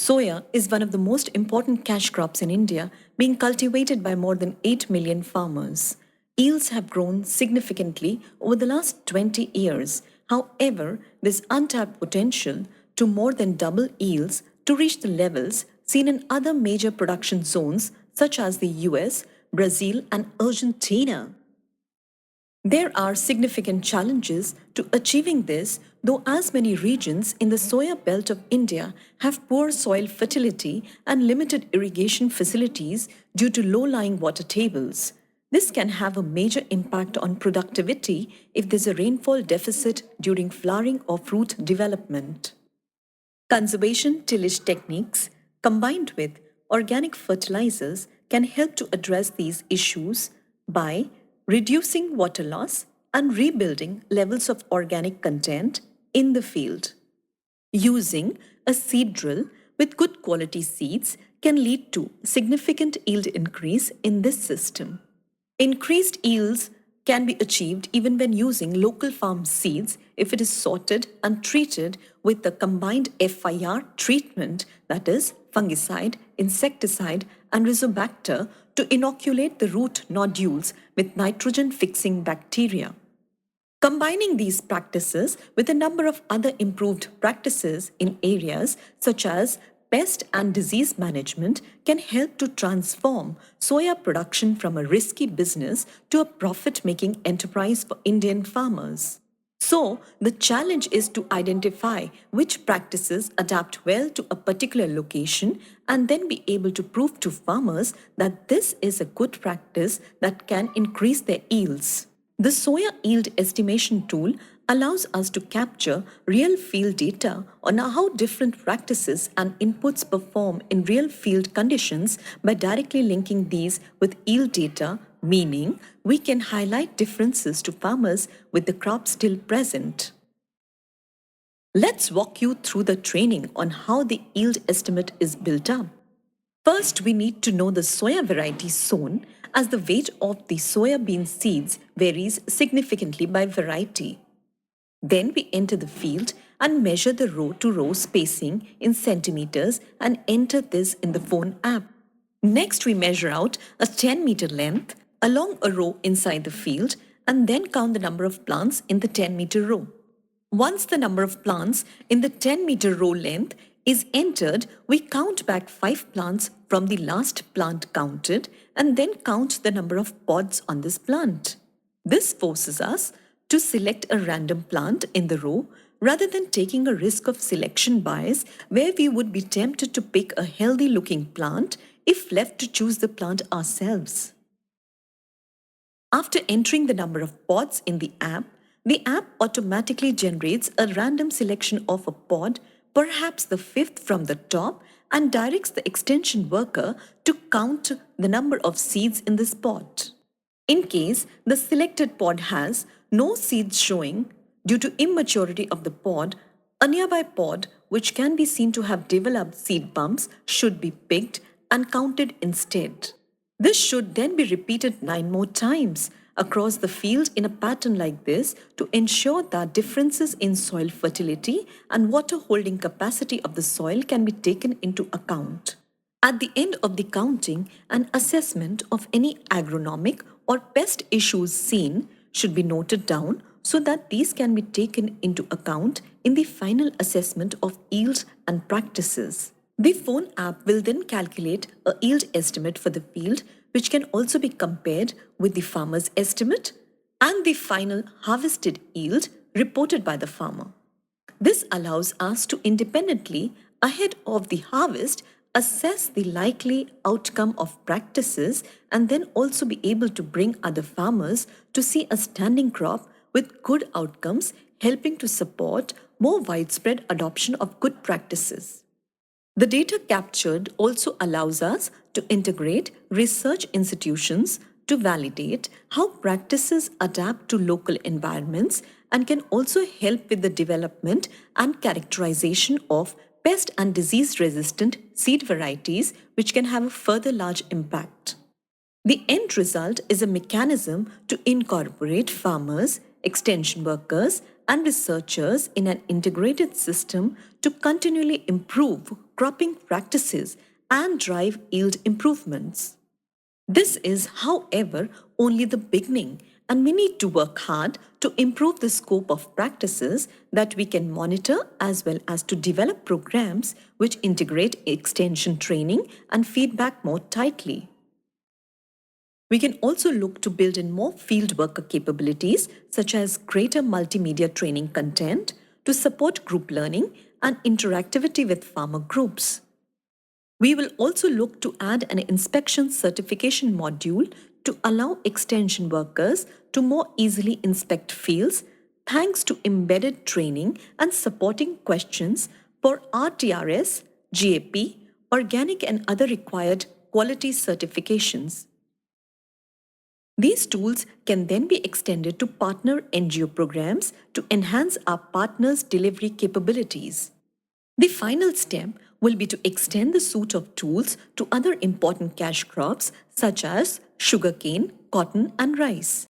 Soya is one of the most important cash crops in India, being cultivated by more than 8 million farmers. Yields have grown significantly over the last 20 years. However, there's untapped potential to more than double yields to reach the levels seen in other major production zones such as the US, Brazil, and Argentina. There are significant challenges to achieving this, though as many regions in the soya belt of India have poor soil fertility and limited irrigation facilities due to low-lying water tables. This can have a major impact on productivity if there's a rainfall deficit during flowering or fruit development. Conservation tillage techniques combined with organic fertilizers can help to address these issues by reducing water loss and rebuilding levels of organic content in the field. Using a seed drill with good quality seeds can lead to significant yield increase in this system. Increased yields can be achieved even when using local farm seeds if it is sorted and treated with the combined FIR treatment, that is, fungicide, insecticide, and Rizobacter to inoculate the root nodules with nitrogen-fixing bacteria. Combining these practices with a number of other improved practices in areas such as pest and disease management can help to transform soya production from a risky business to a profit-making enterprise for Indian farmers. So, the challenge is to identify which practices adapt well to a particular location and then be able to prove to farmers that this is a good practice that can increase their yields. The soya yield estimation tool allows us to capture real field data on how different practices and inputs perform in real field conditions by directly linking these with yield data, meaning we can highlight differences to farmers with the crop still present. Let's walk you through the training on how the yield estimate is built up. First, we need to know the soya variety sown, as the weight of the soya bean seeds varies significantly by variety. Then we enter the field and measure the row-to-row spacing in centimeters and enter this in the phone app. Next, we measure out a 10-meter length along a row inside the field and then count the number of plants in the 10-meter row. Once the number of plants in the 10-meter row length is entered, we count back 5 plants from the last plant counted and then count the number of pods on this plant. This forces us to select a random plant in the row rather than taking a risk of selection bias where we would be tempted to pick a healthy-looking plant if left to choose the plant ourselves. After entering the number of pods in the app automatically generates a random selection of a pod, perhaps the 5th from the top, and directs the extension worker to count the number of seeds in this pod. In case the selected pod has no seeds showing due to immaturity of the pod, a nearby pod which can be seen to have developed seed bumps should be picked and counted instead. This should then be repeated 9 more times across the field in a pattern like this to ensure that differences in soil fertility and water holding capacity of the soil can be taken into account. At the end of the counting, an assessment of any agronomic or pest issues seen should be noted down so that these can be taken into account in the final assessment of yields and practices. The phone app will then calculate a yield estimate for the field, which can also be compared with the farmer's estimate and the final harvested yield reported by the farmer. This allows us to independently, ahead of the harvest, assess the likely outcome of practices and then also be able to bring other farmers to see a standing crop with good outcomes, helping to support more widespread adoption of good practices. The data captured also allows us to integrate research institutions to validate how practices adapt to local environments and can also help with the development and characterization of pest and disease-resistant seed varieties, which can have a further large impact. The end result is a mechanism to incorporate farmers, extension workers, and researchers in an integrated system to continually improve cropping practices and drive yield improvements. This is, however, only the beginning, and we need to work hard to improve the scope of practices that we can monitor as well as to develop programs which integrate extension training and feedback more tightly. We can also look to build in more field worker capabilities such as greater multimedia training content to support group learning and interactivity with farmer groups. We will also look to add an inspection certification module to allow extension workers to more easily inspect fields thanks to embedded training and supporting questions for RTRS, GAP, organic and other required quality certifications. These tools can then be extended to partner NGO programs to enhance our partners' delivery capabilities. The final step will be to extend the suite of tools to other important cash crops such as sugarcane, cotton, and rice.